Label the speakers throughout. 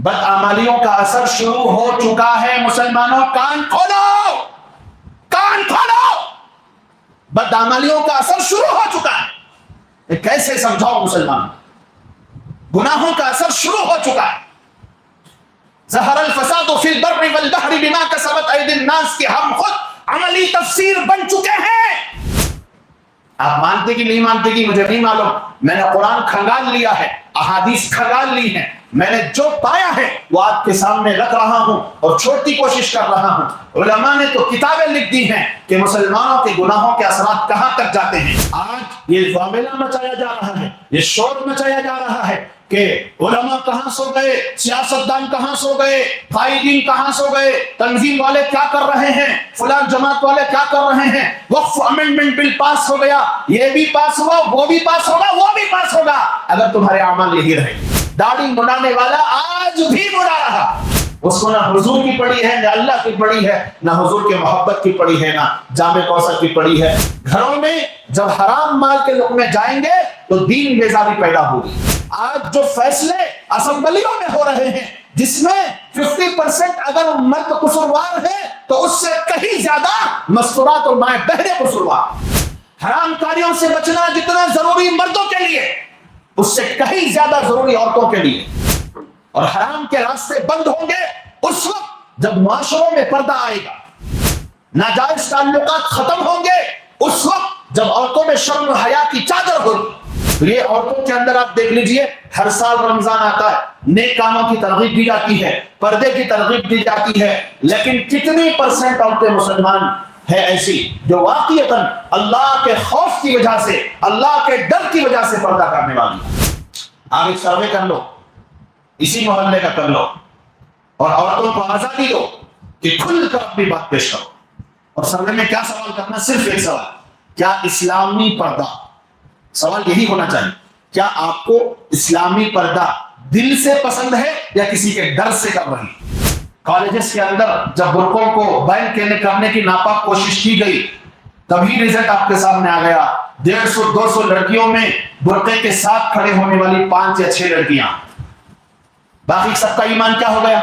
Speaker 1: بدعمالیوں کا اثر شروع ہو چکا ہے. مسلمانوں کان کھولو، کان کھولو، بدعمالیوں کا اثر شروع ہو چکا ہے. یہ کیسے سمجھاؤ مسلمان؟ گناہوں کا اثر شروع ہو چکا ہے. ظہر الفساد فی البر والبحر بما کسبت ایدی الناس کی ہم خود عملی تفسیر بن چکے ہیں. آپ مانتے کہ نہیں مانتے کہ مجھے نہیں معلوم. میں نے قرآن کھنگال لیا ہے، احادیث کھنگال لی ہیں. میں نے جو پایا ہے وہ آپ کے سامنے رکھ رہا ہوں اور چھوٹی کوشش کر رہا ہوں. علماء نے تو کتابیں لکھ دی ہیں کہ مسلمانوں کے گناہوں کے اثرات کہاں تک جاتے ہیں. آج یہ معاملہ مچایا جا رہا ہے، یہ شور مچایا جا رہا ہے کہ علماء کہاں سو گئے، سیاستدان کہاں سو گئے، قائدین کہاں سو گئے، تنظیم والے کیا کر رہے ہیں، فلان جماعت والے کیا کر رہے ہیں. وقف امینڈمنٹ بل پاس ہو گیا، یہ بھی پاس ہوا، وہ بھی پاس ہوگا، وہ بھی پاس ہوگا. اگر تمہارے اعمال یہی رہے. داڑھی مڈانے والا آج بھی مڈا رہا، اس کو نہ حضور کی پڑی ہے، نہ اللہ کی پڑی ہے، نہ حضور کے محبت کی پڑی ہے، نہ جامع کوثر کی پڑی ہے. گھروں میں جب حرام مال کے لقمے جائیں گے تو دین بیزاری پیدا ہوگی. آج جو فیصلے اسمبلیوں میں ہو رہے ہیں جس میں 50% اگر مرد قصوروار ہے تو اس سے کہیں زیادہ مستورات اور مائیں بہرے قصوروار. حرام کاریوں سے بچنا جتنا ضروری مردوں کے لیے اس سے کہیں زیادہ ضروری عورتوں کے لیے. اور حرام کے راستے بند ہوں گے اس وقت جب معاشروں میں پردہ آئے گا. ناجائز تعلقات ختم ہوں گے اس وقت جب عورتوں میں شرم و حیا کی چادر ہوگی. یہ عورتوں کے اندر آپ دیکھ لیجئے، ہر سال رمضان آتا ہے، نیک کاموں کی ترغیب دی جاتی ہے، پردے کی ترغیب دی جاتی ہے، لیکن کتنی پرسنٹ عورتیں مسلمان ہے ایسی جو واقعتاً اللہ کے خوف کی وجہ سے، اللہ کے ڈر کی وجہ سے پردہ کرنے والی ہے؟ آپ ایک سروے کر لو، اسی محلے کا کر لو، اور عورتوں کو آزادی دو کہ کھل کر اپنی بات پیش کرو. اور سروے میں کیا سوال کرنا؟ صرف ایک سوال، کیا اسلامی پردہ، سوال یہی ہونا چاہیے، کیا آپ کو اسلامی پردہ دل سے پسند ہے یا کسی کے ڈر سے کر رہی؟ کالجز کے اندر جب برقعوں کو بین کرنے کی ناپاک کوشش کی گئی تبھی رزلٹ آپ کے سامنے آ گیا. 150-200 لڑکیوں میں برقعے کے ساتھ کھڑے ہونے والی 5 یا 6 لڑکیاں، باقی سب کا ایمان کیا ہو گیا؟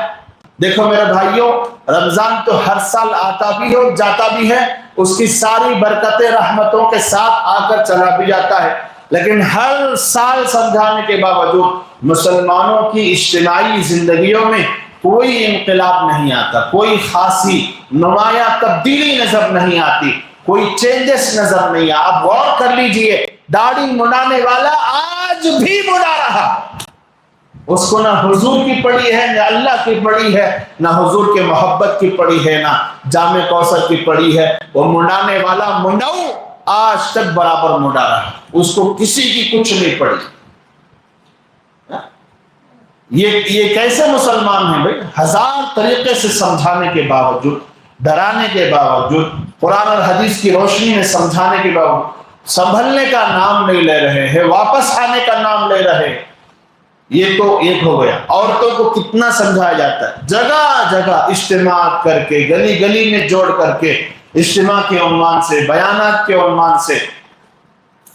Speaker 1: دیکھو میرے بھائیوں، رمضان تو ہر سال آتا بھی ہے اور جاتا بھی ہے، اس کی ساری برکتیں رحمتوں کے ساتھ آ کر چلا بھی جاتا ہے، لیکن ہر سال سمجھانے کے باوجود مسلمانوں کی اجتماعی زندگیوں میں کوئی انقلاب نہیں آتا، کوئی خاصی نمایاں تبدیلی نظر نہیں آتی، کوئی چینجز نظر نہیں آتا. آپ غور کر لیجئے، داڑھی مڈانے والا آج بھی مڈا رہا، اس کو نہ حضور کی پڑی ہے، نہ اللہ کی پڑی ہے، نہ حضور کے محبت کی پڑی ہے، نہ جامع کوثر کی پڑی ہے. وہ مڈانے والا منڈو آج تک برابر مڈا رہا، اس کو کسی کی کچھ نہیں پڑی. یہ کیسے مسلمان ہیں بھائی؟ ہزار طریقے سے سمجھانے کے باوجود، ڈرانے کے باوجود، قرآن اور حدیث کی روشنی میں سمجھانے کے باوجود سنبھلنے کا نام نہیں لے رہے ہیں، واپس آنے کا نام لے رہے ہیں. یہ تو ایک ہو گیا. عورتوں کو کتنا سمجھایا جاتا ہے، جگہ جگہ اجتماعات کر کے، گلی گلی میں جوڑ کر کے، اجتماع کے عنوان سے، بیانات کے عنوان سے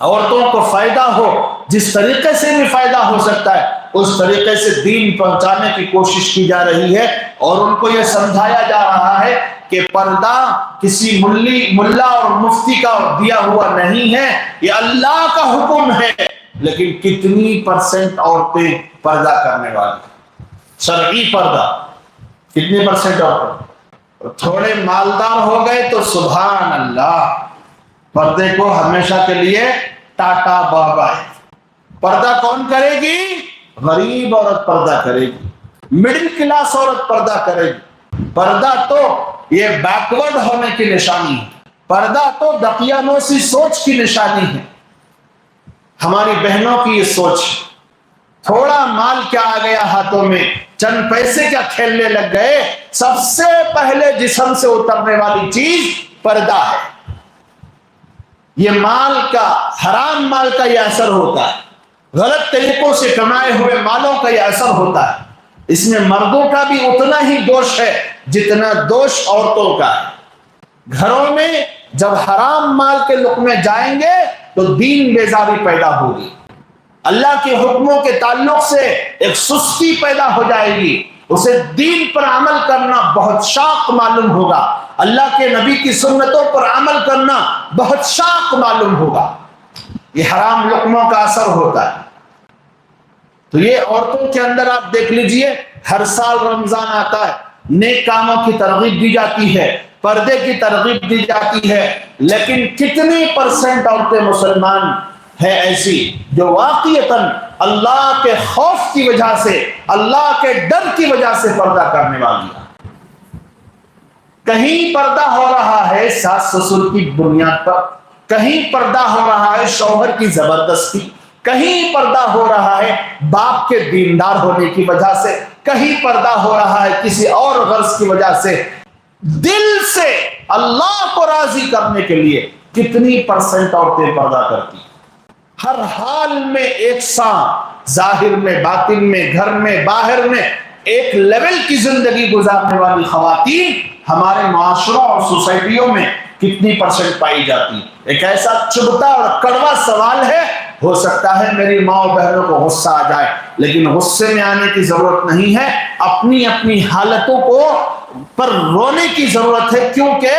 Speaker 1: عورتوں کو فائدہ ہو، جس طریقے سے بھی فائدہ ہو سکتا ہے اس طریقے سے دین پہنچانے کی کوشش کی جا رہی ہے. اور ان کو یہ سمجھایا جا رہا ہے کہ پردہ کسی ملا اور مفتی کا دیا ہوا نہیں ہے، یہ اللہ کا حکم ہے. لیکن کتنی پرسنٹ عورتیں پردہ کرنے والی؟ شرعی پردہ کتنی پرسنٹ عورتیں؟ تھوڑے مالدار ہو گئے تو سبحان اللہ، پردے کو ہمیشہ کے لیے ٹاٹا بابا ہے. پردہ کون کرے گی؟ غریب عورت پردہ کرے گی، مڈل کلاس عورت پردہ کرے گی. پردہ تو یہ بیکورڈ ہونے کی نشانی ہے، پردہ تو دقیانوسی سوچ کی نشانی ہے. ہماری بہنوں کی یہ سوچ، تھوڑا مال کیا آ گیا ہاتھوں میں، چند پیسے کیا کھیلنے لگ گئے، سب سے پہلے جسم سے اترنے والی چیز پردہ ہے. یہ مال کا، حرام مال کا یہ اثر ہوتا ہے، غلط طریقوں سے کمائے ہوئے مالوں کا یہ اثر ہوتا ہے. اس میں مردوں کا بھی اتنا ہی دوش ہے جتنا دوش عورتوں کا ہے. گھروں میں جب حرام مال کے لقمے جائیں گے تو دین بیزاری پیدا ہوگی. اللہ کے حکموں کے تعلق سے ایک سستی پیدا ہو جائے گی، اسے دین پر عمل کرنا بہت شاق معلوم ہوگا، اللہ کے نبی کی سنتوں پر عمل کرنا بہت شاق معلوم ہوگا۔ یہ حرام لقموں کا اثر ہوتا ہے۔ تو یہ عورتوں کے اندر آپ دیکھ لیجئے، ہر سال رمضان آتا ہے، نیک کاموں کی ترغیب دی جاتی ہے، پردے کی ترغیب دی جاتی ہے، لیکن کتنی پرسنٹ عورتیں مسلمان ہیں ایسی جو واقعتاً اللہ کے خوف کی وجہ سے، اللہ کے ڈر کی وجہ سے پردہ کرنے والی ہیں؟ کہیں پردہ ہو رہا ہے ساس سسر کی بنیاد پر، کہیں پردہ ہو رہا ہے شوہر کی زبردستی، کہیں پردہ ہو رہا ہے باپ کے دیندار ہونے کی وجہ سے، کہیں پردہ ہو رہا ہے کسی اور غرض کی وجہ سے۔ دل سے اللہ کو راضی کرنے کے لیے کتنی پرسنٹ عورتیں پردہ کرتی؟ ہر حال میں ایک سا، ظاہر میں، باطن میں، گھر میں، باہر میں ایک لیول کی زندگی گزارنے والی خواتین ہمارے معاشروں اور سوسائٹیوں میں کتنی پرسنٹ پائی جاتی؟ ایک ایسا چبھتا اور کڑوا سوال ہے، ہو سکتا ہے میری ماں اور بہنوں کو غصہ آ جائے، لیکن غصے میں آنے کی ضرورت نہیں ہے، اپنی اپنی حالتوں کو پر رونے کی ضرورت ہے، کیونکہ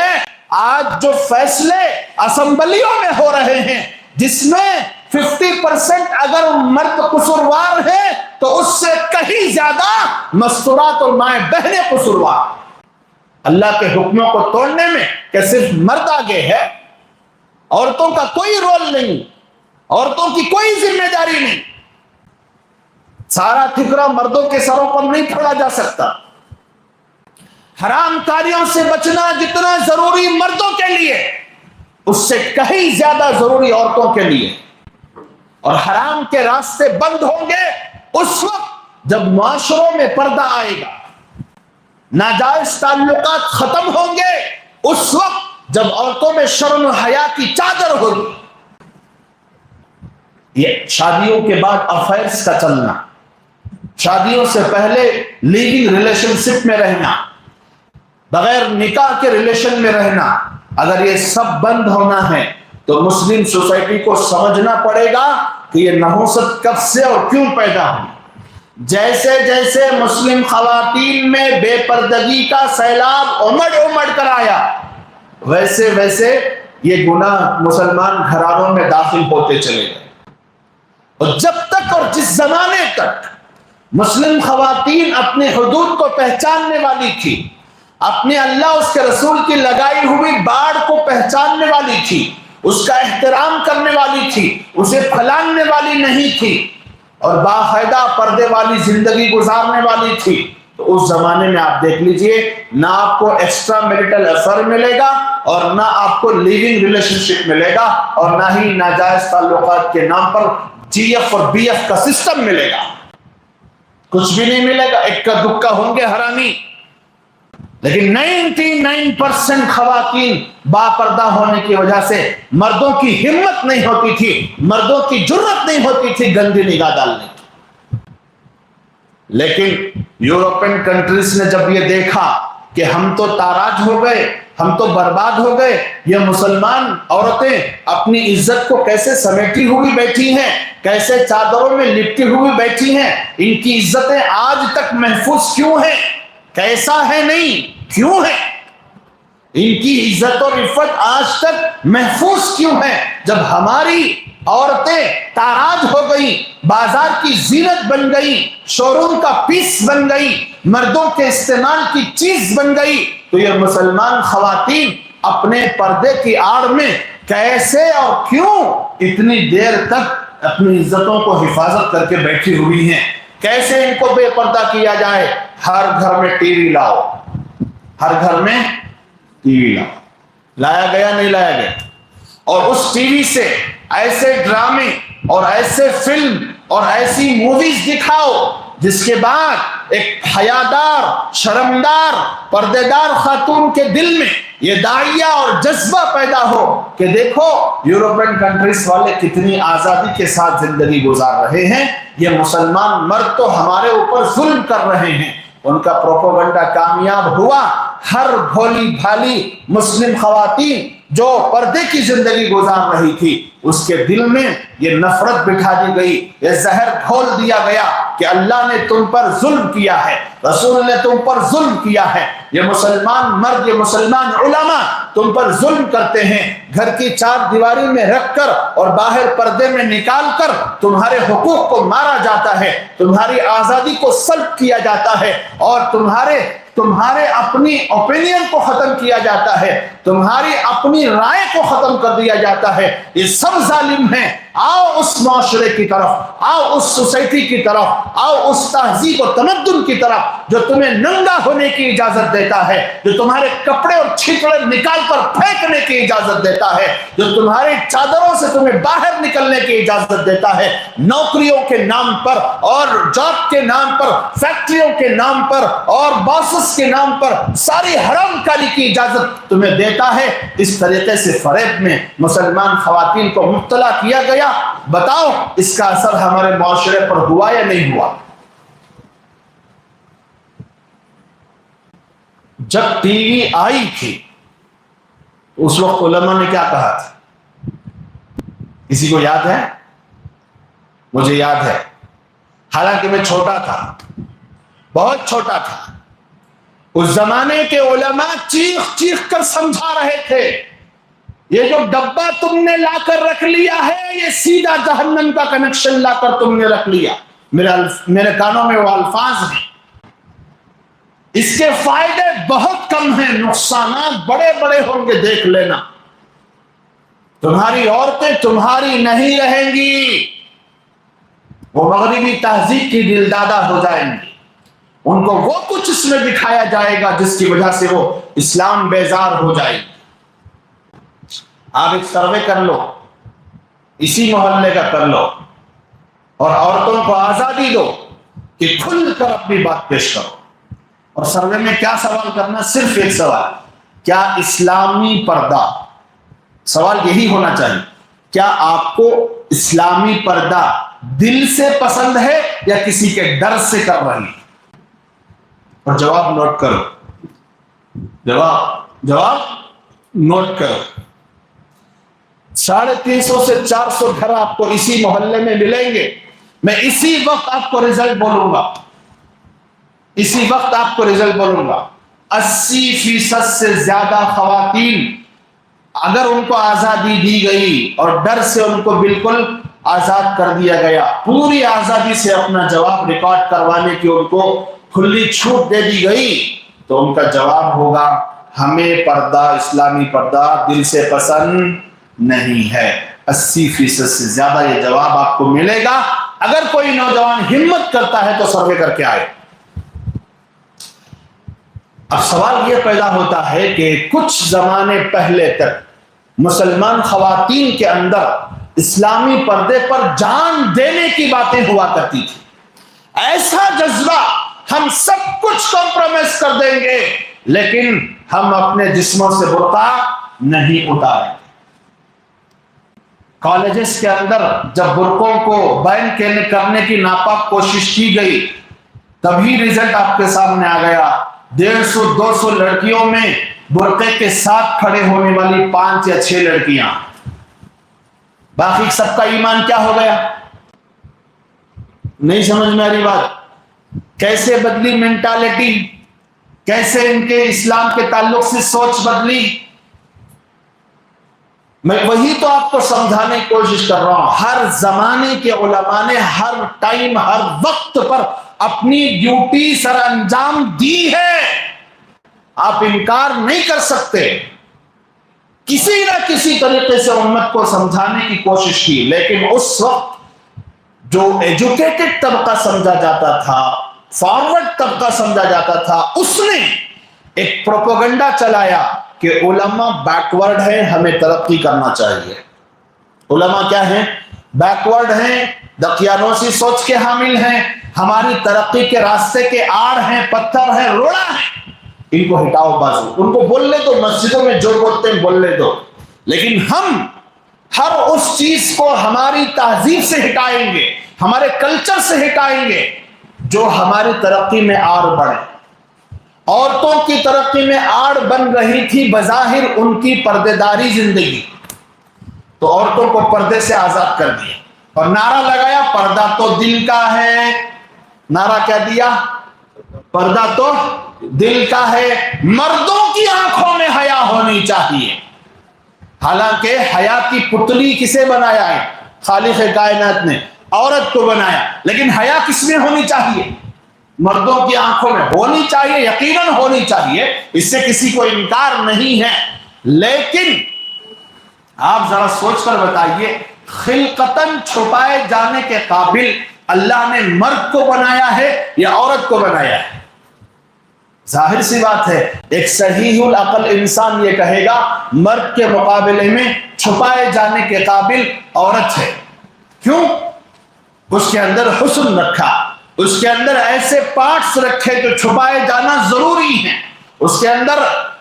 Speaker 1: آج جو فیصلے اسمبلیوں میں ہو رہے ہیں جس میں 50% اگر مرد قصوروار ہے تو اس سے کہیں زیادہ مستورات اور مائیں بہنیں قصوروار۔ اللہ کے حکموں کو توڑنے میں کہ صرف مرد آگے ہے، عورتوں کا کوئی رول نہیں، عورتوں کی کوئی ذمہ داری نہیں، سارا ٹھکرا مردوں کے سروں پر نہیں پھوڑا جا سکتا۔ حرام کاریوں سے بچنا جتنا ضروری مردوں کے لیے، اس سے کہیں زیادہ ضروری عورتوں کے لیے۔ اور حرام کے راستے بند ہوں گے اس وقت جب معاشروں میں پردہ آئے گا، ناجائز تعلقات ختم ہوں گے اس وقت جب عورتوں میں شرم و حیا کی چادر ہوگی۔ یہ شادیوں کے بعد افیئرز کا چلنا، شادیوں سے پہلے لیونگ ریلیشن شپ میں رہنا، بغیر نکاح کے ریلیشن میں رہنا، اگر یہ سب بند ہونا ہے تو مسلم سوسائٹی کو سمجھنا پڑے گا کہ یہ نحوست کب سے اور کیوں پیدا ہوئی۔ جیسے جیسے مسلم خواتین میں بے پردگی کا سیلاب امڑ کر آیا، ویسے ویسے یہ گناہ مسلمان گھرانوں میں داخل ہوتے چلے گئے۔ اور جب تک اور جس زمانے تک مسلم خواتین اپنے حدود کو پہچاننے والی تھی، اپنے اللہ اس کے رسول کی لگائی ہوئی باڑ کو پہچاننے والی تھی، اس کا احترام کرنے والی تھی، اسے پھلاننے والی نہیں تھی، اور باقاعدہ پردے والی زندگی گزارنے والی تھی، تو اس زمانے میں آپ دیکھ لیجئے نہ آپ کو ایکسٹرا میریٹل افیئر ملے گا، اور نہ آپ کو لیونگ ریلیشن شپ ملے گا، اور نہ ہی ناجائز تعلقات کے نام پر جی ایف اور بی ایف کا سسٹم ملے گا۔ کچھ بھی نہیں ملے گا، اکا دکا ہوں گے حرامی، لیکن 99% خواتین باپردہ ہونے کی وجہ سے مردوں کی ہمت نہیں ہوتی تھی، مردوں کی جرت نہیں ہوتی تھی گندی نگاہ ڈالنے کی۔ لیکن یورپین کنٹریز نے جب یہ دیکھا کہ ہم تو تاراج ہو گئے، ہم تو برباد ہو گئے، یہ مسلمان عورتیں اپنی عزت کو کیسے سمیٹی ہوئی بیٹھی ہیں، کیسے چادروں میں لپٹی ہوئی بیٹھی ہیں، ان کی عزتیں آج تک محفوظ کیوں ہیں، کیسا ہے نہیں کیوں ہے، ان کی عزت اور عفت آج تک محفوظ کیوں ہے، جب ہماری عورتیں تاراج ہو گئی، بازار کی زینت بن گئی، شو روم کا پیس بن گئی، مردوں کے استعمال کی چیز بن گئی، تو یہ مسلمان خواتین اپنے پردے کی آڑ میں کیسے اور کیوں اتنی دیر تک اپنی عزتوں کو حفاظت کر کے بیٹھی ہوئی ہیں؟ کیسے ان کو بے پردہ کیا جائے؟ ہر گھر میں ٹی وی لاؤ، ہر گھر میں ٹی وی لاؤ، لایا گیا نہیں لایا گیا، اور اس ٹی وی سے ایسے ڈرامے اور ایسے فلم اور ایسی موویز دکھاؤ جس کے بعد ایک حیادار، شرمدار، پردے دار خاتون کے دل میں یہ داعیہ اور جذبہ پیدا ہو کہ دیکھو یورپین کنٹریز والے کتنی آزادی کے ساتھ زندگی گزار رہے ہیں، یہ مسلمان مرد تو ہمارے اوپر ظلم کر رہے ہیں۔ ان کا پروپیگنڈا کامیاب ہوا، ہر بھولی بھالی مسلم خواتین جو پردے کی زندگی گزار رہی تھی اس کے دل میں یہ نفرت بٹھا دی گئی، یہ زہر گھول دیا گیا کہ اللہ نے تم پر ظلم کیا ہے، رسول نے تم پر ظلم کیا ہے، یہ مسلمان مرد، یہ مسلمان علماء تم پر ظلم کرتے ہیں، گھر کی چار دیواری میں رکھ کر اور باہر پردے میں نکال کر تمہارے حقوق کو مارا جاتا ہے، تمہاری آزادی کو سلب کیا جاتا ہے، اور تمہارے اپنی اوپینین کو ختم کیا جاتا ہے، تمہاری اپنی رائے کو ختم کر دیا جاتا ہے، یہ سب ظالم ہیں۔ آؤ اس معاشرے کی طرف، آؤ اس سوسائٹی کی طرف، آؤ اس تہذیب و تمدن کی طرف جو تمہیں ننگا ہونے کی اجازت دیتا ہے، جو تمہارے کپڑے اور چھیکڑے نکال کر پھینکنے کی اجازت دیتا ہے، جو تمہاری چادروں سے تمہیں باہر نکلنے کی اجازت دیتا ہے، نوکریوں کے نام پر اور جاب کے نام پر، فیکٹریوں کے نام پر اور باسس کے نام پر ساری حرام کاری کی اجازت تمہیں دیتا ہے۔ اس طریقے سے فریب میں مسلمان خواتین کو مبتلا کیا گیا۔ بتاؤ اس کا اثر ہمارے معاشرے پر ہوا یا نہیں ہوا؟ جب ٹی وی آئی تھی اس وقت علماء نے کیا کہا تھا؟ کسی کو یاد ہے؟ مجھے یاد ہے، حالانکہ میں چھوٹا تھا، بہت چھوٹا تھا۔ اس زمانے کے علماء چیخ چیخ کر سمجھا رہے تھے، یہ جو ڈبہ تم نے لا کر رکھ لیا ہے یہ سیدھا جہنم کا کنیکشن لا کر تم نے رکھ لیا۔ میرے کانوں میں وہ الفاظ ہیں، اس کے فائدے بہت کم ہیں، نقصانات بڑے بڑے ہوں گے، دیکھ لینا۔ تمہاری عورتیں تمہاری نہیں رہیں گی، وہ مغربی تہذیب کی دلدادہ ہو جائیں گی، ان کو وہ کچھ اس میں دکھایا جائے گا جس کی وجہ سے وہ اسلام بیزار ہو جائے گی۔ آپ ایک سروے کر لو، اسی محلے کا کر لو، اور عورتوں کو آزادی دو کہ کھل کر اپنی بات پیش کرو۔ اور سروے میں کیا سوال کرنا؟ صرف ایک سوال، کیا اسلامی پردہ، سوال یہی ہونا چاہیے، کیا آپ کو اسلامی پردہ دل سے پسند ہے یا کسی کے ڈر سے کر رہی؟ اور جواب نوٹ کرو، جواب نوٹ کرو۔ 350 سے 400 گھر آپ کو اسی محلے میں ملیں گے، میں اسی وقت آپ کو رزلٹ بولوں گا، اسی وقت آپ کو رزلٹ بولوں گا۔ 80% سے زیادہ خواتین اگر ان کو آزادی دی گئی اور ڈر سے ان کو بالکل آزاد کر دیا گیا، پوری آزادی سے اپنا جواب ریکارڈ کروانے کی ان کو کھلی چھوٹ دے دی گئی، تو ان کا جواب ہوگا ہمیں پردہ، اسلامی پردہ دل سے پسند نہیں ہے۔ 80% سے زیادہ یہ جواب آپ کو ملے گا۔ اگر کوئی نوجوان ہمت کرتا ہے تو سروے کر کے آئے۔ اب سوال یہ پیدا ہوتا ہے کہ کچھ زمانے پہلے تک مسلمان خواتین کے اندر اسلامی پردے پر جان دینے کی باتیں ہوا کرتی تھی، ایسا جذبہ ہم سب کچھ کمپرومائز کر دیں گے لیکن ہم اپنے جسموں سے برقع نہیں اتاریں۔ کالجز کے اندر جب برقعوں کو بین کرنے کی ناپاک کوشش کی گئی، تبھی رزلٹ آپ کے سامنے آ گیا۔ 150-200 لڑکیوں میں برقعے کے ساتھ کھڑے ہونے والی 5 یا 6 لڑکیاں، باقی سب کا ایمان کیا ہو گیا؟ نہیں سمجھ میں آ رہی بات؟ کیسے بدلی مینٹالٹی، کیسے ان کے اسلام کے تعلق سے سوچ بدلی؟ میں وہی تو آپ کو سمجھانے کی کوشش کر رہا ہوں۔ ہر زمانے کے علماء نے ہر ٹائم، ہر وقت پر اپنی ڈیوٹی سر انجام دی ہے، آپ انکار نہیں کر سکتے۔ کسی نہ کسی طریقے سے امت کو سمجھانے کی کوشش کی، لیکن اس وقت جو ایجوکیٹڈ طبقہ سمجھا جاتا تھا، فارورڈ طبقہ سمجھا جاتا تھا، اس نے ایک پروپیگنڈا چلایا کہ علماء بیکورڈ ہیں، ہمیں ترقی کرنا چاہیے۔ علماء کیا ہیں؟ بیکورڈ ہیں، دقیانوسی سوچ کے حامل ہیں، ہماری ترقی کے راستے کے آڑ ہیں، پتھر ہیں، روڑا ہیں، ان کو ہٹاؤ بازو، ان کو بولنے دو، مسجدوں میں جو بولتے ہیں بولنے دو، لیکن ہم ہر اس چیز کو ہماری تہذیب سے ہٹائیں گے، ہمارے کلچر سے ہٹائیں گے جو ہماری ترقی میں آڑ بڑھے۔ عورتوں کی ترقی میں آڑ بن رہی تھی بظاہر ان کی پردے داری زندگی، تو عورتوں کو پردے سے آزاد کر دیا اور نعرہ لگایا پردہ تو دل کا ہے. نعرہ کیا دیا؟ پردہ تو دل کا ہے. مردوں کی آنکھوں میں حیا ہونی چاہیے. حالانکہ حیا کی پتلی کسے بنایا ہے؟ خالق کائنات نے عورت کو بنایا. لیکن حیا کس میں ہونی چاہیے؟ مردوں کی آنکھوں میں ہونی چاہیے، یقیناً ہونی چاہیے، اس سے کسی کو انکار نہیں ہے. لیکن آپ ذرا سوچ کر بتائیے، خلقتاً چھپائے جانے کے قابل اللہ نے مرد کو بنایا ہے یا عورت کو بنایا ہے؟ ظاہر سی بات ہے، ایک صحیح العقل انسان یہ کہے گا مرد کے مقابلے میں چھپائے جانے کے قابل عورت ہے. کیوں؟ اس کے اندر حسن رکھا، اس کے اندر ایسے پارٹس رکھے جو چھپائے جانا ضروری ہیں. اس کے اندر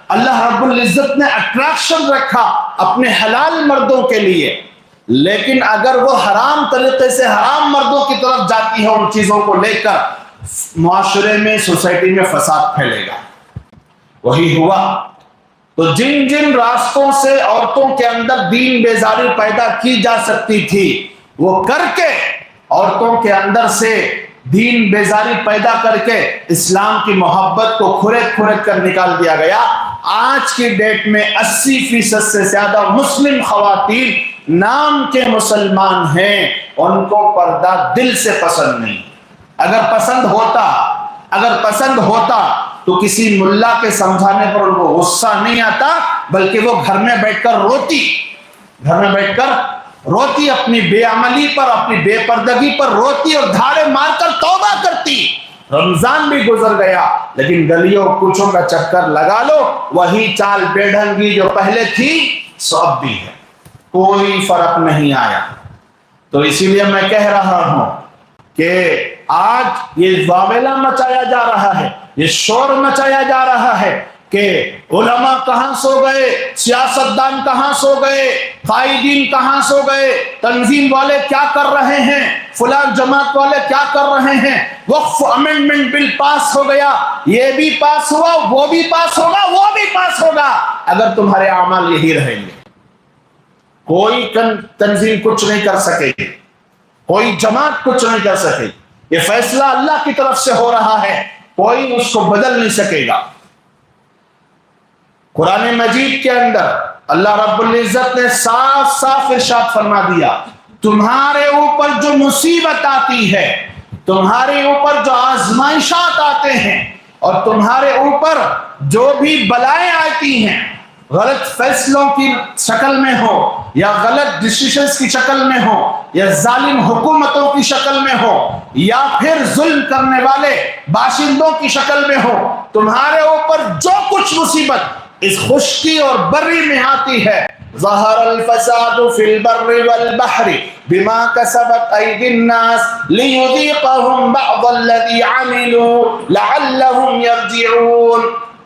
Speaker 1: اللہ رب العزت نے اٹریکشن رکھا اپنے حلال مردوں کے لیے. لیکن اگر وہ حرام طریقے سے حرام مردوں کی طرف جاتی ہے ان چیزوں کو لے کر، معاشرے میں، سوسائٹی میں فساد پھیلے گا. وہی ہوا. تو جن جن راستوں سے عورتوں کے اندر دین بیزاری پیدا کی جا سکتی تھی وہ کر کے عورتوں کے اندر سے دین بیزاری پیدا کر کے اسلام کی محبت کو کھرید کھرید کر نکال دیا گیا. آج کی ڈیٹ میں 80% سے زیادہ مسلم خواتین نام کے مسلمان ہیں، ان کو پردہ دل سے پسند نہیں. اگر پسند ہوتا تو کسی ملا کے سمجھانے پر ان کو غصہ نہیں آتا، بلکہ وہ گھر میں بیٹھ کر روتی اپنی بے عملی پر، اپنی بے پردگی پر روتی اور دھاڑے مار کر توبہ کرتی. رمضان بھی گزر گیا لیکن گلیوں کوچوں کا چکر لگا لو، وہی چال بے ڈھنگی جو پہلے تھی سو اب بھی ہے، کوئی فرق نہیں آیا. تو اسی لیے میں کہہ رہا ہوں کہ آج یہ واویلا مچایا جا رہا ہے، یہ شور مچایا جا رہا ہے کہ علماء کہاں سو گئے، سیاستدان کہاں سو گئے، قائدین کہاں سو گئے، تنظیم والے کیا کر رہے ہیں، فلاں جماعت والے کیا کر رہے ہیں، وقف امینڈمنٹ بل پاس ہو گیا، یہ بھی پاس ہوا، وہ بھی پاس ہوگا، وہ بھی پاس ہوگا. اگر تمہارے اعمال یہی رہیں گے کوئی تنظیم کچھ نہیں کر سکے گی، کوئی جماعت کچھ نہیں کر سکے گی. یہ فیصلہ اللہ کی طرف سے ہو رہا ہے، کوئی اس کو بدل نہیں سکے گا. قرآن مجید کے اندر اللہ رب العزت نے صاف صاف ارشاد فرما دیا، تمہارے اوپر جو مصیبت آتی ہے، تمہارے اوپر جو آزمائشات آتے ہیں، اور تمہارے اوپر جو بھی بلائیں آتی ہیں، غلط فیصلوں کی شکل میں ہو یا غلط ڈیسیشنز کی شکل میں ہو یا ظالم حکومتوں کی شکل میں ہو یا پھر ظلم کرنے والے باشندوں کی شکل میں ہو، تمہارے اوپر جو کچھ مصیبت اس خشکی اور بری میں آتی ہے، ظہر الفساد فی البر والبحر بما کسبت ایدی الناس لیذیقہم بعض الذی عملوا لعلہم یرجعون.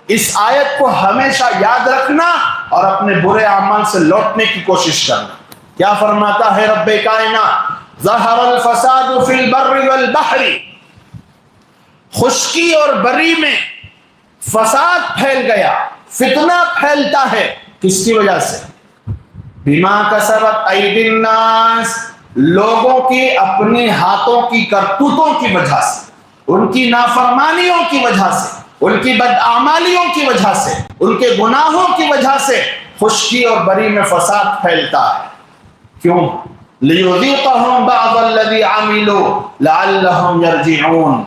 Speaker 1: اس آیت کو ہمیشہ یاد رکھنا اور اپنے برے اعمال سے لوٹنے کی کوشش کرنا. کیا فرماتا ہے رب کائنات؟ ظہر الفساد فی البر والبحر، خشکی اور بری میں فساد پھیل گیا، فتنہ پھیلتا ہے. کس کی وجہ سے؟ بما کسبت ایدی الناس، لوگوں کی اپنے ہاتھوں کی کرتوتوں کی وجہ سے، ان کی نافرمانیوں کی وجہ سے، ان کی بدعمالیوں کی وجہ سے، ان کے گناہوں کی وجہ سے خشکی اور بری میں فساد پھیلتا ہے. کیوں؟ لیذیقہم بعض الذی عملوا لعلہم یرجعون.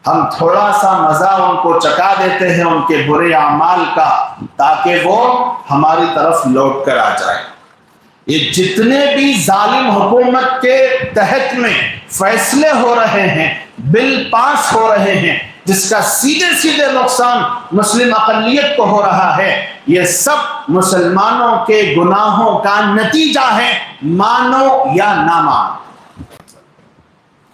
Speaker 1: ہم تھوڑا سا مزہ ان کو چکھا دیتے ہیں ان کے برے اعمال کا، تاکہ وہ ہماری طرف لوٹ کر آ جائے. یہ جتنے بھی ظالم حکومت کے تحت میں فیصلے ہو رہے ہیں، بل پاس ہو رہے ہیں، جس کا سیدھے سیدھے نقصان مسلم اقلیت کو ہو رہا ہے، یہ سب مسلمانوں کے گناہوں کا نتیجہ ہے، مانو یا نہ مانو.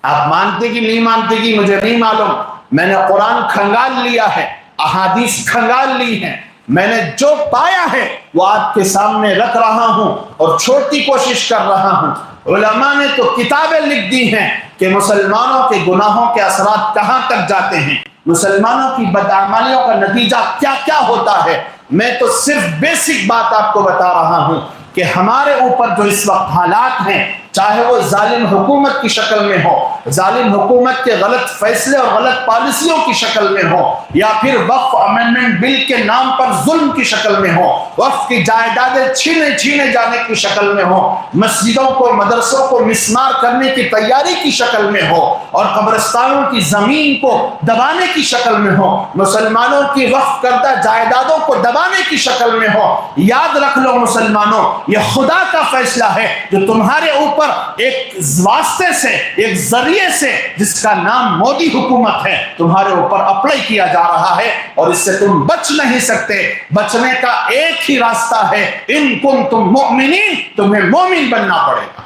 Speaker 1: آپ مانتے کہ نہیں مانتے کہ مجھے نہیں معلوم، میں نے قرآن کھنگال لیا ہے، احادیث کھنگال لی ہیں، میں نے جو پایا ہے وہ آپ کے سامنے رکھ رہا ہوں اور چھوٹی کوشش کر رہا ہوں. علماء نے تو کتابیں لکھ دی ہیں کہ مسلمانوں کے گناہوں کے اثرات کہاں تک جاتے ہیں، مسلمانوں کی بدعمالیوں کا نتیجہ کیا کیا ہوتا ہے، میں تو صرف بیسک بات آپ کو بتا رہا ہوں کہ ہمارے اوپر جو اس وقت حالات ہیں، چاہے وہ ظالم حکومت کی شکل میں ہو، ظالم حکومت کے غلط فیصلے اور غلط پالیسیوں کی شکل میں ہو، یا پھر وقف امینڈمنٹ بل کے نام پر ظلم کی شکل میں ہو، وقف کی جائیدادیں چھینے جانے کی شکل میں ہو، مسجدوں کو مدرسوں کو مسمار کرنے کی تیاری کی شکل میں ہو، اور قبرستانوں کی زمین کو دبانے کی شکل میں ہو، مسلمانوں کی وقف کردہ جائیدادوں کو دبانے کی شکل میں ہو، یاد رکھ لو مسلمانوں، یہ خدا کا فیصلہ ہے جو تمہارے اوپر ایک واسطے سے، ایک ذریعے سے، جس کا نام مودی حکومت ہے، تمہارے اوپر اپلائی کیا جا رہا ہے، اور اس سے تم بچ نہیں سکتے۔ بچنے کا ایک ہی راستہ ہے، ان کنتم مؤمنین، تمہیں مومن بننا پڑے گا۔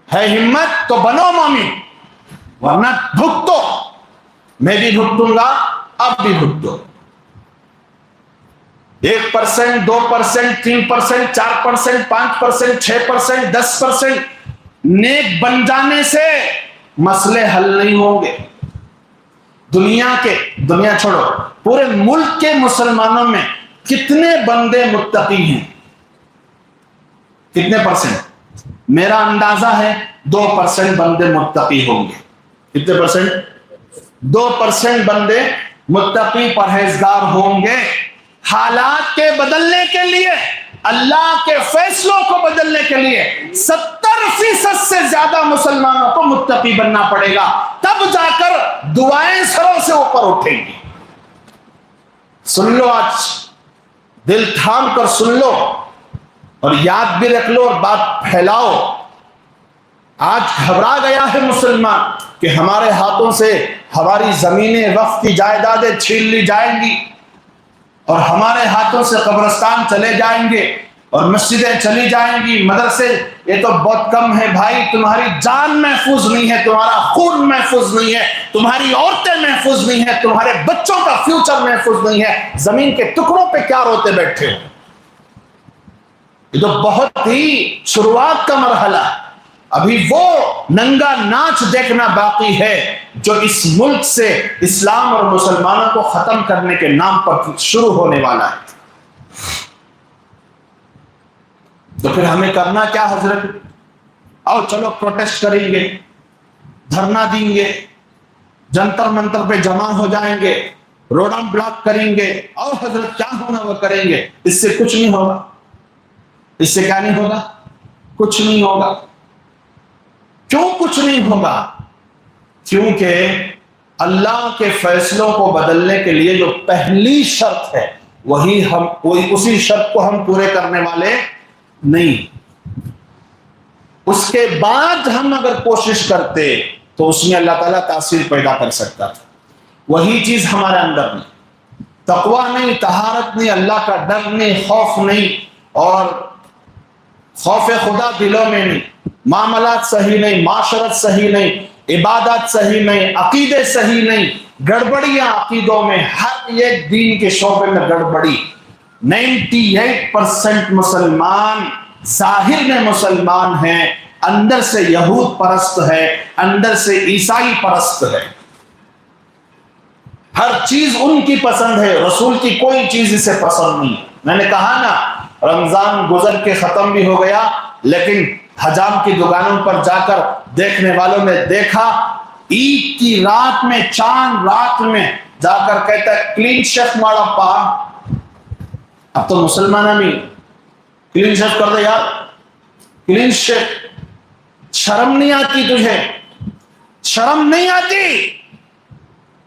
Speaker 1: ہے ہمت تو بنو مومن، ورنہ بھگتو، میں بھی بھگتوں گا، اب بھی بھگتو۔ 1%، 2%، 3%، 4%، 5%، 6%، 10% نیک بن جانے سے مسئلے حل نہیں ہوں گے۔ دنیا چھوڑو، پورے ملک کے مسلمانوں میں کتنے بندے متقی ہیں؟ کتنے پرسنٹ؟ میرا اندازہ ہے 2% بندے متقی ہوں گے۔ کتنے پرسنٹ؟ 2% بندے متقی پرہیزگار ہوں گے۔ حالات کے بدلنے کے لیے، اللہ کے فیصلوں کو بدلنے کے لیے 70% سے زیادہ مسلمانوں کو متقی بننا پڑے گا، تب جا کر دعائیں سروں سے اوپر اٹھیں گی۔ سن لو، آج دل تھام کر سن لو اور یاد بھی رکھ لو اور بات پھیلاؤ۔ آج گھبرا گیا ہے مسلمان کہ ہمارے ہاتھوں سے ہماری زمینیں، وقف کی جائیدادیں چھین لی جائیں گی، اور ہمارے ہاتھوں سے قبرستان چلے جائیں گے، اور مسجدیں چلی جائیں گی، مدرسے۔ یہ تو بہت کم ہے بھائی، تمہاری جان محفوظ نہیں ہے، تمہارا خون محفوظ نہیں ہے، تمہاری عورتیں محفوظ نہیں ہے، تمہارے بچوں کا فیوچر محفوظ نہیں ہے۔ زمین کے ٹکڑوں پہ کیا روتے بیٹھے ہو؟ یہ تو بہت ہی شروعات کا مرحلہ ہے، ابھی وہ ننگا ناچ دیکھنا باقی ہے جو اس ملک سے اسلام اور مسلمانوں کو ختم کرنے کے نام پر شروع ہونے والا ہے۔ تو پھر ہمیں کرنا کیا حضرت؟ آؤ چلو پروٹیسٹ کریں گے، دھرنا دیں گے، جنتر منتر پہ جمع ہو جائیں گے، روڈاں بلاک کریں گے، آؤ حضرت کیا ہونا وہ کریں گے۔ اس سے کچھ نہیں ہوگا۔ اس سے کیا نہیں ہوگا؟ کچھ نہیں ہوگا۔ کیوں کچھ نہیں ہوگا؟ کیونکہ اللہ کے فیصلوں کو بدلنے کے لیے جو پہلی شرط ہے، وہی اسی شرط کو ہم پورے کرنے والے نہیں۔ اس کے بعد ہم اگر کوشش کرتے تو اس میں اللہ تعالیٰ تاثیر پیدا کر سکتا تھا۔ وہی چیز ہمارے اندر نہیں، تقویٰ نہیں، طہارت نہیں، اللہ کا ڈر نہیں، خوف نہیں، اور خوف خدا دلوں میں نہیں، معاملات صحیح نہیں، معاشرت صحیح نہیں، عبادات صحیح نہیں، عقیدے صحیح نہیں، گڑبڑیاں عقیدوں میں، ہر ایک دین کے شعبے میں گڑبڑی۔ 98% مسلمان ظاہر میں مسلمان ہیں، اندر سے یہود پرست ہے، اندر سے عیسائی پرست ہے۔ ہر چیز ان کی پسند ہے، رسول کی کوئی چیز اسے پسند نہیں۔ میں نے کہا نا، رمضان گزر کے ختم بھی ہو گیا، لیکن حجام کی دکانوں پر جا کر دیکھنے والوں نے دیکھا، عید کی رات میں، چاند رات میں جا کر کہتا ہے کلین شیف ماڑا پا۔ اب تو مسلمان بھی کلین شیف کر دے یار، کلین شیف۔ شرم نہیں آتی تجھے؟ شرم نہیں آتی؟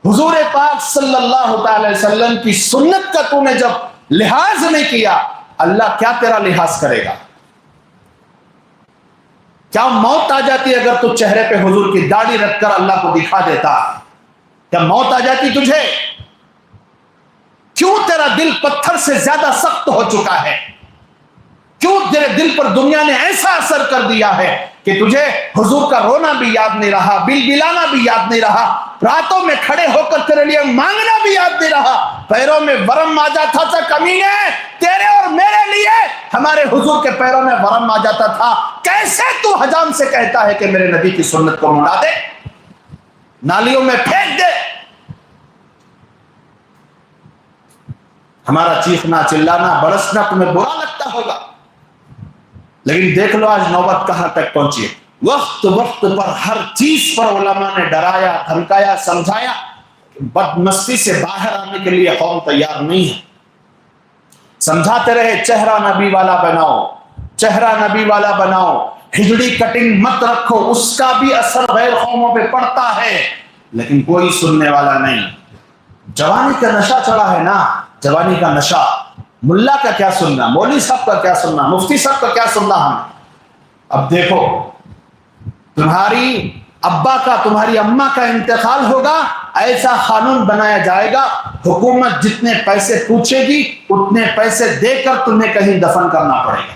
Speaker 1: حضور پاک صلی اللہ تعالی وسلم کی سنت کا تو نے جب لحاظ نہیں کیا، اللہ کیا تیرا لحاظ کرے گا؟ کیا موت آ جاتی اگر تو چہرے پہ حضور کی داڑھی رکھ کر اللہ کو دکھا دیتا؟ کیا موت آ جاتی تجھے؟ کیوں تیرا دل پتھر سے زیادہ سخت ہو چکا ہے؟ کیوں تیرے دل پر دنیا نے ایسا اثر کر دیا ہے کہ تجھے حضور کا رونا بھی یاد نہیں رہا، بل بلانا بھی یاد نہیں رہا، راتوں میں کھڑے ہو کر تیرے لیے مانگنا بھی یاد نہیں رہا، پیروں میں ورم آ جاتا تھا کمینے، تیرے اور میرے لیے ہمارے حضور کے پیروں میں ورم آ جاتا تھا۔ کیسے تو حجام سے کہتا ہے کہ میرے نبی کی سنت کو منا دے، نالیوں میں پھینک دے؟ ہمارا چیخنا چلانا برسنا تمہیں برا لگتا ہوگا، لیکن دیکھ لو آج نوبت کہاں تک پہنچی ہے۔ وقت وقت پر ہر چیز پر علماء نے ڈرایا، دھمکایا، سمجھایا، بدمستی سے باہر آنے کے لیے قوم تیار نہیں ہے۔ سمجھاتے رہے چہرہ نبی والا بناؤ، چہرہ نبی والا بناؤ، ہجڑی کٹنگ مت رکھو، اس کا بھی اثر غیر قوموں پہ پڑتا ہے، لیکن کوئی سننے والا نہیں۔ جوانی کا نشہ چڑھا ہے نا، جوانی کا نشہ، ملا کا کیا سننا، مولوی صاحب کا کیا سننا، مفتی صاحب کا کیا سننا ہم۔ اب دیکھو تمہاری ابا کا، تمہاری اماں کا انتقال ہوگا، ایسا قانون بنایا جائے گا، حکومت جتنے پیسے پوچھے گی اتنے پیسے دے کر تمہیں کہیں دفن کرنا پڑے گا۔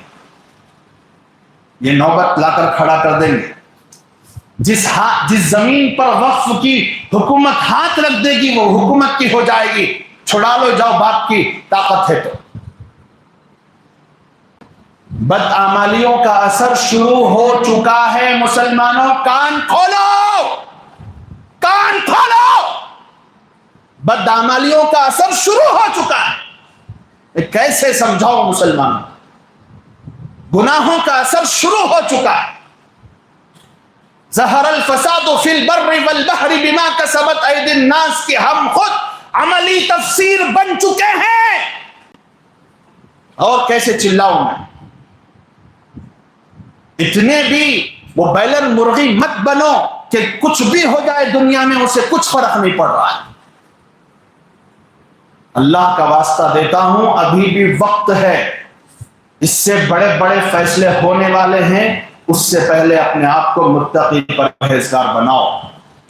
Speaker 1: یہ نوبت لا کر کھڑا کر دیں گے۔ جس زمین پر وقف کی حکومت ہاتھ رکھ دے گی وہ حکومت کی ہو جائے گی، چھڑا لو جاؤ، باپ کی طاقت ہے تو۔ بدعمالیوں کا اثر شروع ہو چکا ہے مسلمانوں، کان کھولو، کان کھولو، بدعمالیوں کا اثر شروع ہو چکا ہے۔ کیسے سمجھاؤ مسلمانوں، گناہوں کا اثر شروع ہو چکا ہے۔ ظہر الفساد فی البر والبحر بما کسبت ایدی الناس کی ہم خود عملی تفسیر بن چکے ہیں۔ اور کیسے چلاؤں میں، اتنے بھی وہ بیلر مرغی مت بنو کہ کچھ بھی ہو جائے دنیا میں اسے کچھ فرق نہیں پڑ رہا ہے۔ اللہ کا واسطہ دیتا ہوں، ابھی بھی وقت ہے، اس سے بڑے بڑے فیصلے ہونے والے ہیں، اس سے پہلے اپنے آپ کو متقی پرہیزگار بناؤ،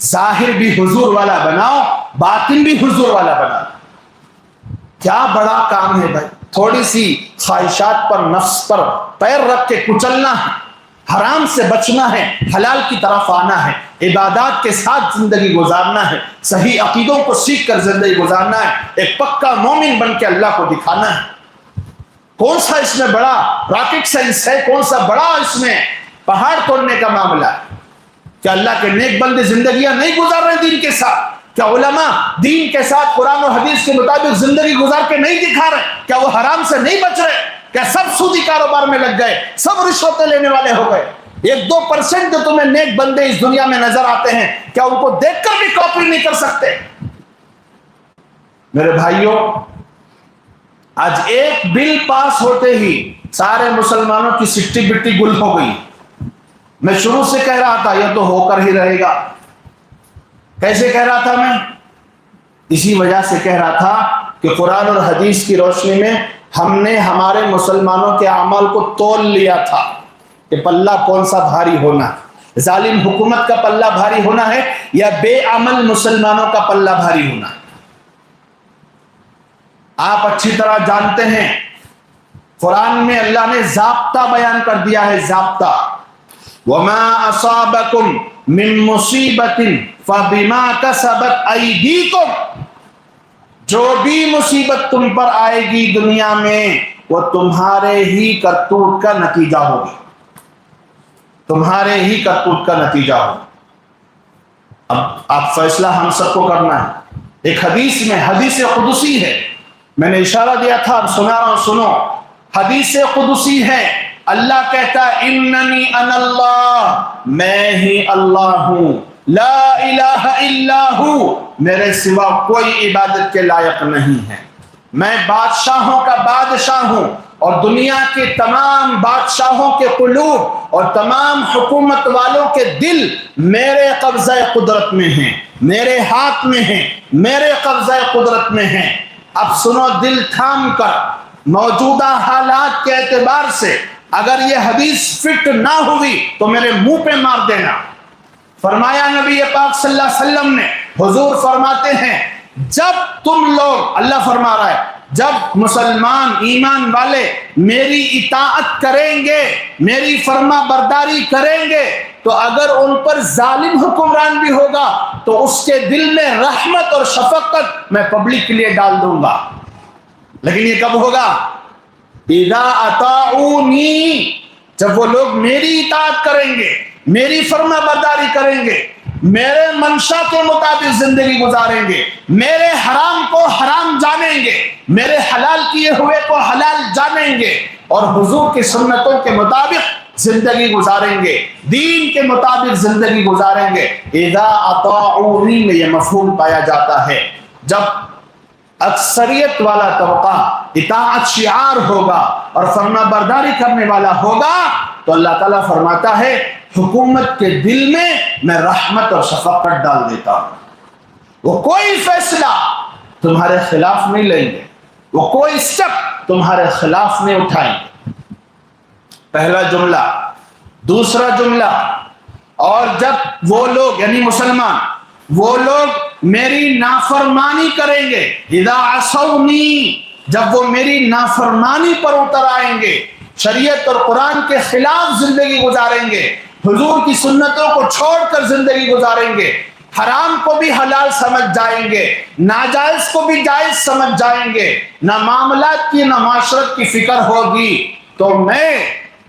Speaker 1: ظاہر بھی حضور والا بناؤ، باطن بھی حضور والا بناؤ۔ کیا بڑا کام ہے بھائی، تھوڑی سی خواہشات پر، نفس پر پیر رکھ کے کچلنا ہے، حرام سے بچنا ہے، حلال کی طرف آنا ہے، عبادات کے ساتھ زندگی گزارنا ہے، صحیح عقیدوں کو سیکھ کر زندگی گزارنا ہے، ایک پکا مومن بن کے اللہ کو دکھانا ہے۔ کون سا اس میں بڑا راکٹ سائنس ہے، کون سا بڑا اس میں پہاڑ توڑنے کا معاملہ ہے؟ کیا اللہ کے نیک بندے زندگیاں نہیں گزار رہے دین کے ساتھ؟ کیا علماء دین کے ساتھ قرآن و حدیث کے مطابق زندگی گزار کے نہیں دکھا رہے؟ کیا وہ حرام سے نہیں بچ رہے؟ کیا سب سودی کاروبار میں لگ گئے، سب رشوتیں لینے والے ہو گئے؟ 1-2% جو تمہیں نیک بندے اس دنیا میں نظر آتے ہیں، کیا ان کو دیکھ کر بھی کاپی نہیں کر سکتے؟ میرے بھائیوں، آج ایک بل پاس ہوتے ہی سارے مسلمانوں کی سٹی بٹی گل ہو گئی۔ میں شروع سے کہہ رہا تھا یہ تو ہو کر ہی رہے گا۔ کیسے کہہ رہا تھا میں؟ اسی وجہ سے کہہ رہا تھا کہ قرآن اور حدیث کی روشنی میں ہم نے ہمارے مسلمانوں کے اعمال کو تول لیا تھا کہ پلہ کون سا بھاری ہونا، ظالم حکومت کا پلہ بھاری ہونا ہے یا بے عمل مسلمانوں کا پلہ بھاری ہونا ہے۔ آپ اچھی طرح جانتے ہیں قرآن میں اللہ نے ضابطہ بیان کر دیا ہے، ضابطہ، وَمَا أَصَابَكُم مِّن مُّصِيبَةٍ فَبِمَا كَسَبَتْ أَيْدِيكُمْ، جو بھی مصیبت تم پر آئے گی دنیا میں وہ تمہارے ہی کرتوت کا نتیجہ ہوگی، تمہارے ہی کرتوت کا نتیجہ ہوگا۔ اب آپ فیصلہ ہم سب کو کرنا ہے۔ ایک حدیث میں، حدیث قدسی ہے، میں نے اشارہ دیا تھا، اب سنا رہا ہوں، سنو۔ حدیث قدسی ہے، اللہ کہتا ہے اننی انا اللہ، میں ہی اللہ ہوں، لا الہ الا ہوں، میرے سوا کوئی عبادت کے لائق نہیں ہے، میں بادشاہوں کا بادشاہ ہوں، اور دنیا کے تمام بادشاہوں کے قلوب اور تمام حکومت والوں کے دل میرے قبضہ قدرت میں ہیں، میرے ہاتھ میں ہیں، میرے قبضہ قدرت میں ہیں۔ اب سنو دل تھام کر، موجودہ حالات کے اعتبار سے اگر یہ حدیث فٹ نہ ہوئی تو میرے منہ پہ مار دینا۔ فرمایا نبی پاک صلی اللہ علیہ وسلم نے، حضور فرماتے ہیں جب تم لوگ، اللہ فرما رہا ہے، جب مسلمان ایمان والے میری اطاعت کریں گے، میری فرما برداری کریں گے، تو اگر ان پر ظالم حکمران بھی ہوگا تو اس کے دل میں رحمت اور شفقت میں پبلک کے لیے ڈال دوں گا۔ لیکن یہ کب ہوگا؟ اذا اطاعونی، جب وہ لوگ میری اطاعت کریں گے، میری فرما برداری کریں گے، میرے منشا کے مطابق زندگی گزاریں گے، میرے حرام کو حرام جانیں گے، میرے حلال کیے ہوئے کو حلال جانیں گے اور حضور کی سنتوں کے مطابق زندگی گزاریں گے، دین کے مطابق زندگی گزاریں گے۔ اذا اطاعونی میں یہ مفہوم پایا جاتا ہے، جب اکثریت والا طبقہ اطاعت شعار ہوگا اور فرما برداری کرنے والا ہوگا تو اللہ تعالیٰ فرماتا ہے حکومت کے دل میں رحمت اور شفقت ڈال دیتا ہوں۔ وہ کوئی فیصلہ تمہارے خلاف نہیں لیں گے، وہ کوئی سٹیپ تمہارے خلاف نہیں اٹھائیں گے۔ پہلا جملہ۔ دوسرا جملہ، اور جب وہ لوگ یعنی مسلمان وہ لوگ میری نافرمانی کریں گے، اذا عصونی، جب وہ میری نافرمانی پر اتر آئیں گے، شریعت اور قرآن کے خلاف زندگی گزاریں گے، حضور کی سنتوں کو چھوڑ کر زندگی گزاریں گے، حرام کو بھی حلال سمجھ جائیں گے، ناجائز کو بھی جائز سمجھ جائیں گے، نہ معاملات کی نہ معاشرت کی فکر ہوگی، تو میں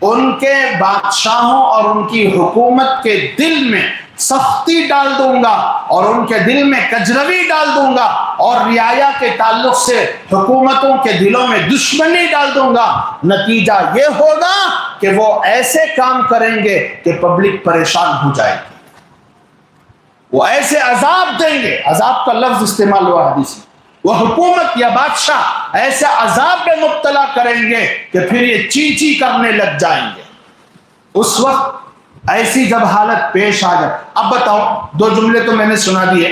Speaker 1: ان کے بادشاہوں اور ان کی حکومت کے دل میں سختی ڈال دوں گا اور ان کے دل میں کجروی ڈال دوں گا اور رعایا کے تعلق سے حکومتوں کے دلوں میں دشمنی ڈال دوں گا۔ نتیجہ یہ ہوگا کہ وہ ایسے کام کریں گے کہ پبلک پریشان ہو جائے گی، وہ ایسے عذاب دیں گے، عذاب کا لفظ استعمال ہوا حدیث میں، وہ حکومت یا بادشاہ ایسے عذاب میں مبتلا کریں گے کہ پھر یہ چی چی کرنے لگ جائیں گے۔ اس وقت ایسی جب حالت پیش آ جائے، اب بتاؤ، دو جملے تو میں نے سنا دیے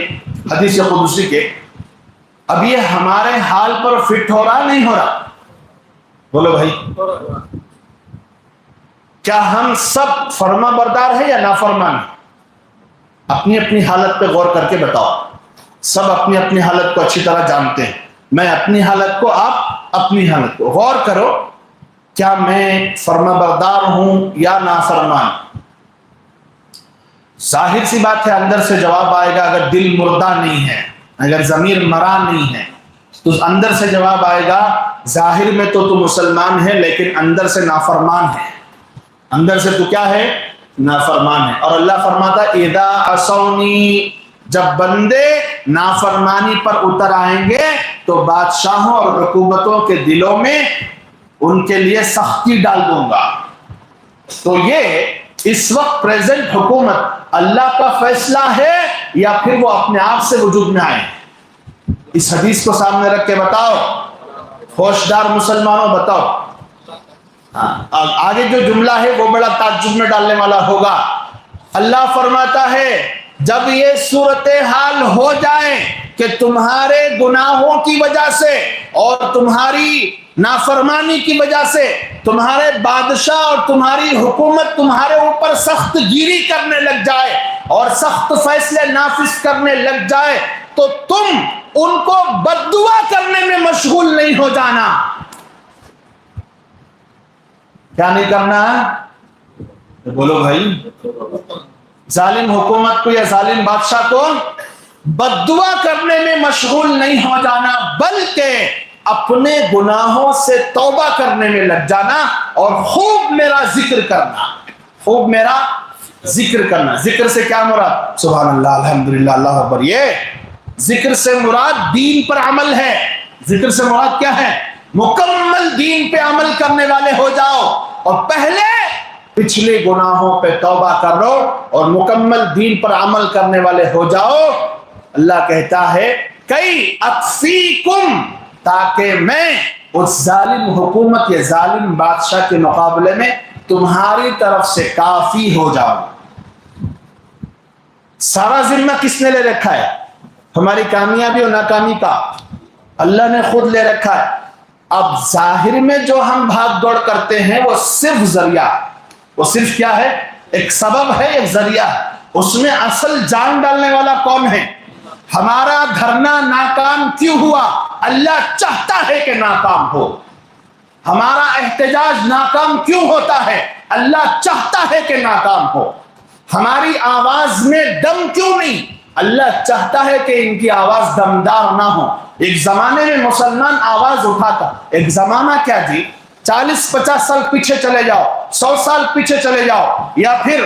Speaker 1: حدیث قدسی کے، اب یہ ہمارے حال پر فٹ ہو رہا نہیں ہو رہا؟ بولو بھائی، کیا ہم سب فرما بردار ہیں یا نافرمان ہیں؟ اپنی اپنی حالت پہ غور کر کے بتاؤ۔ سب اپنی اپنی حالت کو اچھی طرح جانتے ہیں، میں اپنی حالت کو، آپ اپنی حالت کو غور کرو، کیا میں فرما بردار ہوں یا نافرمان؟ ظاہر سی بات ہے اندر سے جواب آئے گا، اگر دل مردہ نہیں ہے، اگر ضمیر مرا نہیں ہے تو اندر سے جواب آئے گا ظاہر میں تو مسلمان ہے لیکن اندر سے نافرمان ہے، اندر سے تو کیا ہے؟ نافرمان ہے۔ اور اللہ فرماتا ہے اذا عصونی، جب بندے نافرمانی پر اتر آئیں گے تو بادشاہوں اور حکومتوں کے دلوں میں ان کے لیے سختی ڈال دوں گا۔ تو یہ اس وقت پریزنٹ حکومت اللہ کا فیصلہ ہے یا پھر وہ اپنے آپ سے وجود میں آئے؟ اس حدیث کو سامنے رکھ کے بتاؤ، ہوشیار مسلمانوں بتاؤ۔ آگے جو جملہ ہے وہ بڑا تعجب میں ڈالنے والا ہوگا۔ اللہ فرماتا ہے جب یہ صورتحال ہو جائے کہ تمہارے گناہوں کی وجہ سے اور تمہاری نافرمانی کی وجہ سے تمہارے بادشاہ اور تمہاری حکومت تمہارے اوپر سخت گیری کرنے لگ جائے اور سخت فیصلے نافذ کرنے لگ جائے تو تم ان کو بد دعا کرنے میں مشغول نہیں ہو جانا۔ کیا نہیں کرنا ہے؟ بولو بھائی، ظالم حکومت کو یا ظالم بادشاہ کو بد دعا کرنے میں مشغول نہیں ہو جانا، بلکہ اپنے گناہوں سے توبہ کرنے میں لگ جانا اور خوب میرا ذکر کرنا، خوب میرا ذکر کرنا۔ ذکر سے کیا مراد؟ سبحان اللہ، الحمدللہ، اللہ اکبر۔ یہ ذکر سے مراد دین پر عمل ہے۔ ذکر سے مراد کیا ہے؟ مکمل دین پہ عمل کرنے والے ہو جاؤ اور پہلے پچھلے گناہوں پہ توبہ کرو اور مکمل دین پر عمل کرنے والے ہو جاؤ۔ اللہ کہتا ہے کئی اکفیکم، تاکہ میں اس ظالم حکومت یا ظالم بادشاہ کے مقابلے میں تمہاری طرف سے کافی ہو جاؤ۔ سارا ذمہ کس نے لے رکھا ہے؟ ہماری کامیابی اور ناکامی کا اللہ نے خود لے رکھا ہے۔ اب ظاہر میں جو ہم بھاگ دوڑ کرتے ہیں وہ صرف ذریعہ، وہ صرف کیا ہے؟ ایک سبب ہے، ایک ذریعہ ہے۔ اس میں اصل جان ڈالنے والا کون ہے؟ ہمارا دھرنا ناکام کیوں ہوا؟ اللہ چاہتا ہے کہ ناکام ہو۔ ہمارا احتجاج ناکام کیوں ہوتا ہے؟ اللہ چاہتا ہے کہ ناکام ہو۔ ہماری آواز میں دم کیوں نہیں؟ اللہ چاہتا ہے کہ ان کی آواز دمدار نہ ہو۔ ایک زمانے میں مسلمان آواز اٹھاتا، ایک زمانہ کیا جی، 40-50 سال پیچھے چلے جاؤ، 100 سال پیچھے چلے جاؤ، یا پھر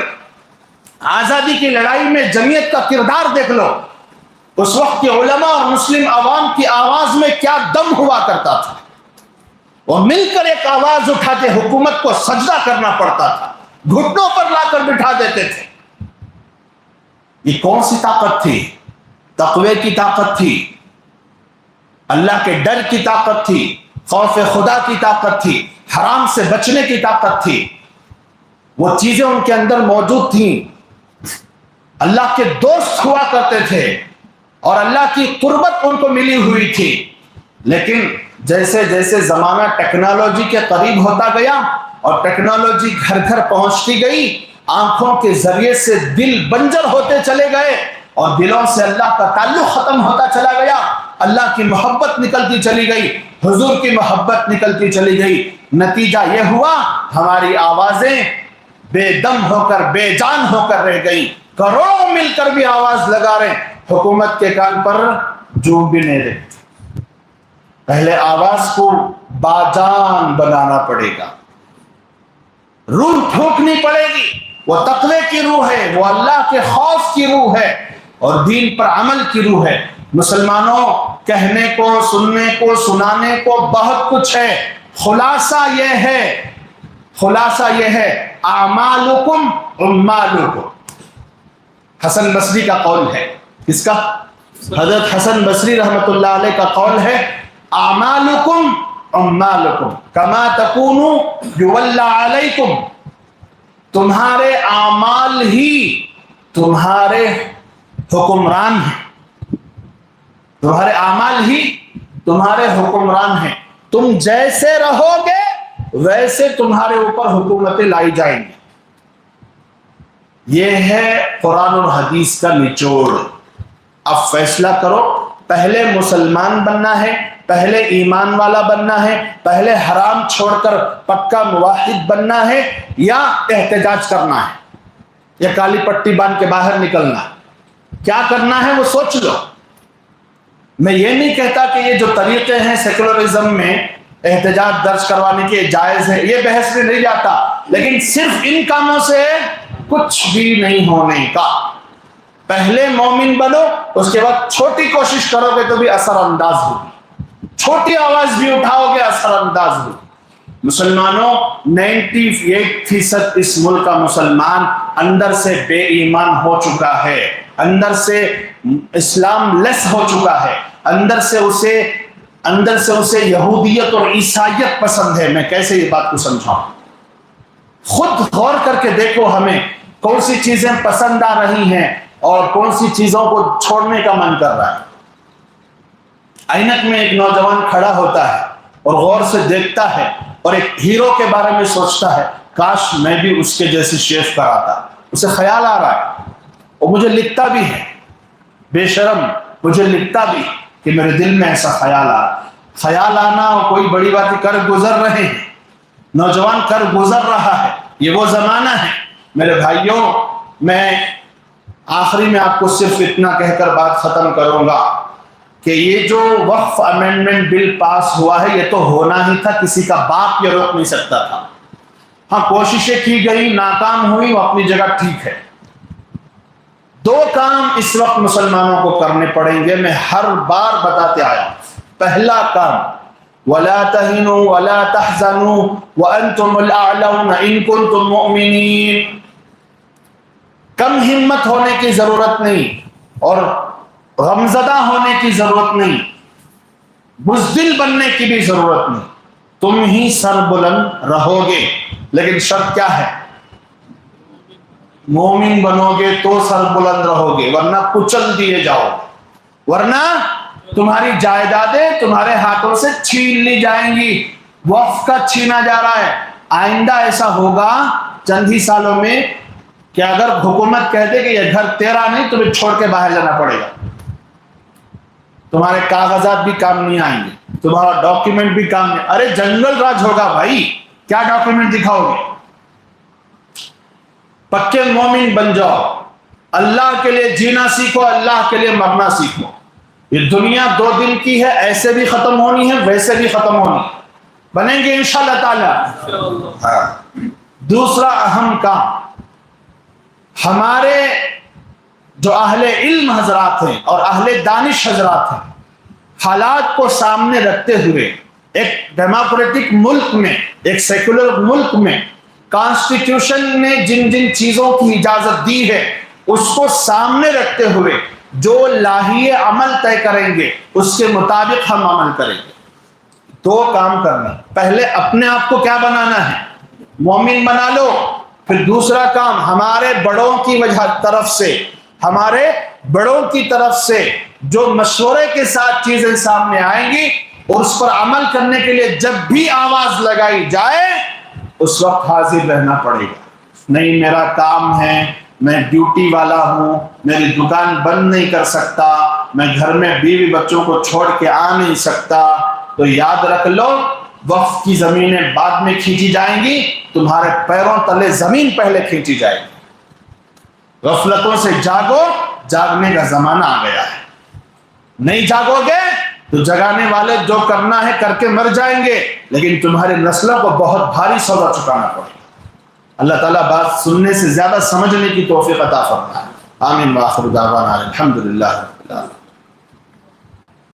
Speaker 1: آزادی کی لڑائی میں جمعیت کا کردار دیکھ لو۔ اس وقت کے علماء اور مسلم عوام کی آواز میں کیا دم ہوا کرتا تھا، وہ مل کر ایک آواز اٹھا کے حکومت کو سجدہ کرنا پڑتا تھا، گھٹنوں پر لا کر بٹھا دیتے تھے۔ یہ کون سی طاقت تھی؟ تقوی کی طاقت تھی، اللہ کے ڈر کی طاقت تھی، خوف خدا کی طاقت تھی، حرام سے بچنے کی طاقت تھی۔ وہ چیزیں ان کے اندر موجود تھیں۔ اللہ کے دوست ہوا کرتے تھے اور اللہ کی قربت ان کو ملی ہوئی تھی۔ لیکن جیسے جیسے زمانہ ٹیکنالوجی کے قریب ہوتا گیا اور ٹیکنالوجی گھر گھر پہنچتی گئی، آنکھوں کے ذریعے سے دل بنجر ہوتے چلے گئے اور دلوں سے اللہ کا تعلق ختم ہوتا چلا گیا، اللہ کی محبت نکلتی چلی گئی، حضور کی محبت نکلتی چلی گئی۔ نتیجہ یہ ہوا ہماری آوازیں بے دم ہو کر، بے جان ہو کر رہ گئی۔ کروڑوں مل کر بھی آواز لگا رہے، حکومت کے کان پر جوم بھی نہیں رہے۔ پہلے آواز کو باجان بنانا پڑے گا، روح پھونکنی پڑے گی۔ وہ تقوی کی روح ہے، وہ اللہ کے خوف کی روح ہے اور دین پر عمل کی روح ہے۔ مسلمانوں، کہنے کو، سننے کو، سنانے کو بہت کچھ ہے، خلاصہ یہ ہے اعمالکم عمالکم۔ حسن بصری کا قول ہے، کس کا؟ حضرت حسن بصری رحمۃ اللہ علیہ کا قول ہے، اعمالکم عمالکم کما تکونوا یولی علیکم۔ تمہارے اعمال ہی تمہارے حکمران ہیں، تمہارے اعمال ہی تمہارے حکمران ہیں۔ تم جیسے رہو گے ویسے تمہارے اوپر حکومتیں لائی جائیں گی۔ یہ ہے قرآن اور حدیث کا نچوڑ۔ اب فیصلہ کرو، پہلے مسلمان بننا ہے، پہلے ایمان والا بننا ہے، پہلے حرام چھوڑ کر پکا موحد بننا ہے، یا احتجاج کرنا ہے، یا کالی پٹی باندھ کے باہر نکلنا ہے۔ کیا کرنا ہے وہ سوچ لو۔ میں یہ نہیں کہتا کہ یہ جو طریقے ہیں سیکولرزم میں احتجاج درج کروانے کے جائز ہے، یہ بحث میں نہیں جاتا، لیکن صرف ان کاموں سے کچھ بھی نہیں ہونے کا۔ پہلے مومن بنو، اس کے بعد چھوٹی کوشش کرو گے تو بھی اثر انداز ہوگی، چھوٹی آواز بھی اٹھاؤ گے اثر انداز ہوگی۔ مسلمانوں، 98% اس ملک کا مسلمان اندر سے بے ایمان ہو چکا ہے، اندر سے اسلام لیس ہو چکا ہے، اندر سے اسے یہودیت اور عیسائیت پسند ہے۔ میں کیسے یہ بات کو سمجھاؤں؟ خود غور کر کے دیکھو ہمیں کون سی چیزیں پسند آ رہی ہیں اور کون سی چیزوں کو چھوڑنے کا من کر رہا ہے۔ اینک میں ایک نوجوان کھڑا ہوتا ہے اور غور سے دیکھتا ہے اور ایک ہیرو کے بارے میں سوچتا ہے، کاش میں بھی اس کے جیسی شیف کراتا۔ اسے خیال آ رہا ہے، اور مجھے لکھتا بھی ہے، بے شرم مجھے لکھتا بھی کہ میرے دل میں ایسا خیال آ رہا۔ خیال آنا کوئی بڑی بات، کر گزر رہے ہیں، نوجوان کر گزر رہا ہے، یہ وہ زمانہ ہے۔ میرے بھائیوں، میں آخری میں آپ کو صرف اتنا کہہ کر بات ختم کروں گا کہ یہ جو وقف امینڈمنٹ بل پاس ہوا ہے، یہ تو ہونا ہی تھا، کسی کا باپ یہ روک نہیں سکتا تھا۔ ہاں، کوششیں کی گئی، ناکام ہوئی، وہ اپنی جگہ ٹھیک ہے۔ دو کام اس وقت مسلمانوں کو کرنے پڑیں گے، میں ہر بار بتاتے آیا ہوں۔ پہلا کام، وَلَا تَهِنُوا وَلَا تَحْزَنُوا وَأَنْتُمُ الْأَعْلَوْنَ إِن كُنتُم مُؤْمِنِينَ۔ کم ہمت ہونے کی ضرورت نہیں اور غمزدہ ہونے کی ضرورت نہیں، بزدل بننے کی بھی ضرورت نہیں، تم ہی سر بلند رہو گے، لیکن شرط کیا ہے؟ مومن بنو گے تو سر بلند رہو گے، ورنہ کچل دیے جاؤ، ورنہ تمہاری جائیدادیں تمہارے ہاتھوں سے چھین لی جائیں گی۔ وقف کا چھینا جا رہا ہے۔ آئندہ ایسا ہوگا چند ہی سالوں میں کہ اگر حکومت کہتے کہ یہ گھر تیرا نہیں، تمہیں چھوڑ کے باہر جانا پڑے گا، تمہارے کاغذات بھی کام نہیں آئیں گے، تمہارا ڈاکیومنٹ بھی کام نہیں۔ ارے جنگل راج ہوگا بھائی، کیا ڈاکیومنٹ دکھاؤ گے؟ پکے مومن بن جاؤ، اللہ کے لیے جینا سیکھو، اللہ کے لیے مرنا سیکھو۔ یہ دنیا 2 دن کی ہے، ایسے بھی ختم ہونی ہے، ویسے بھی ختم ہونی ہے، بنیں گے انشاءاللہ تعالی۔ دوسرا اہم کام، ہمارے جو اہل علم حضرات ہیں اور اہل دانش حضرات ہیں، حالات کو سامنے رکھتے ہوئے ایک ڈیموکریٹک ملک میں، ایک سیکولر ملک میں کانسٹیٹیوشن نے جن جن چیزوں کی اجازت دی ہے اس کو سامنے رکھتے ہوئے جو لاہی عمل طے کریں گے اس کے مطابق ہم عمل کریں گے۔ دو کام کرنا، پہلے اپنے آپ کو کیا بنانا ہے؟ مومن بنا لو۔ پھر دوسرا کام، ہمارے بڑوں کی طرف سے، ہمارے بڑوں کی طرف سے جو مشورے کے ساتھ چیزیں سامنے آئیں گی اور اس پر عمل کرنے کے لیے جب بھی آواز لگائی جائے اس وقت حاضر رہنا پڑے گا۔ نہیں میرا کام ہے، میں ڈیوٹی والا ہوں، میری دکان بند نہیں کر سکتا، میں گھر میں بیوی بچوں کو چھوڑ کے آ نہیں سکتا، تو یاد رکھ لو وقف کی زمینیں بعد میں کھینچی جائیں گی، تمہارے پیروں تلے زمین پہلے کھینچی جائے گی۔ غفلتوں سے جاگو، جاگنے کا زمانہ آ گیا ہے۔ نہیں جاگو گے تو جگانے والے جو کرنا ہے کر کے مر جائیں گے، لیکن تمہاری نسلوں کو بہت بھاری سودا چکانا پڑے گا۔ اللہ تعالیٰ بات سننے سے زیادہ سمجھنے کی توفیق عطا فرمائے۔ آمین وآخر دعوانا الحمدللہ رب العالمین۔